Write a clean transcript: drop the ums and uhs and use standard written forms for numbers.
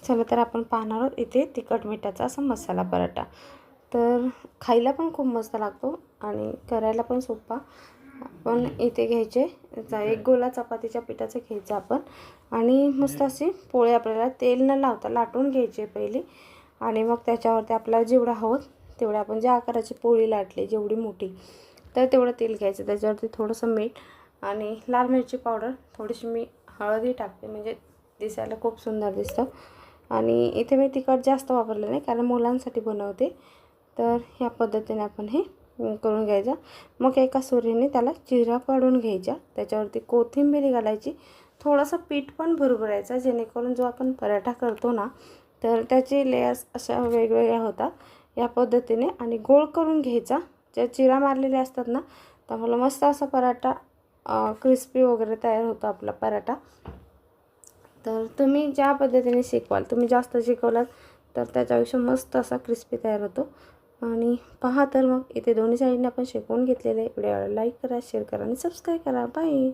चला तर आपण पाहणार आहोत इथे तिखट मिठाचा असा मसाला पराठा। तर खायला पण खूप मस्त लागतो आणि करायला पण सोपा। आपण इथे घ्यायचे एक गोला चपातीच्या पिठाचं घ्यायचं आपण आणि मस्त अशी पोळी आपल्याला तेल न लावता लाटून घ्यायची पहिली आणि मग त्याच्यावरती आपल्याला जेवढा हवं तेवढा आपण ज्या आकाराची पोळी लाटली जेवढी मोठी तर तेवढं तेल घ्यायचं। त्याच्यावरती थोडंसं मीठ आणि लाल मिरची पावडर, थोडीशी मी हळदी टाकते म्हणजे दिसायला खूप सुंदर दिसतं। आणि इथे मी तिखट जास्त वापरलं नाही कारण मुलांसाठी बनवते। तर ह्या पद्धतीने आपण हे करून घ्यायचं। मग एका सुरीने त्याला चिरा पाडून घ्यायचा, त्याच्यावरती कोथिंबीर घालायची, थोडंसं पीठ पण भरभरायचं जेणेकरून जो आपण पराठा करतो ना तर त्याचे लेयर्स अशा वेगवेगळ्या होतात या पद्धतीने। आणि गोल करून घ्यायचा, ज्या चिरा मारलेले असतात ना त्यामुळे मस्त असा पराठा क्रिस्पी वगैरे तयार होतो आपला पराठा। तर तुम्ही ज्या पद्धतीने शिकवाल, तुम्ही जास्त शिकवलात तर त्याच्यापेक्षा मस्त असा क्रिस्पी तयार होतो। आणि पहा तर मग इथे दोन्ही साईडने आपण शेकवून घेतलेले। व्हिडिओला लाईक करा, शेअर करा आणि सबस्क्राईब करा। बाय।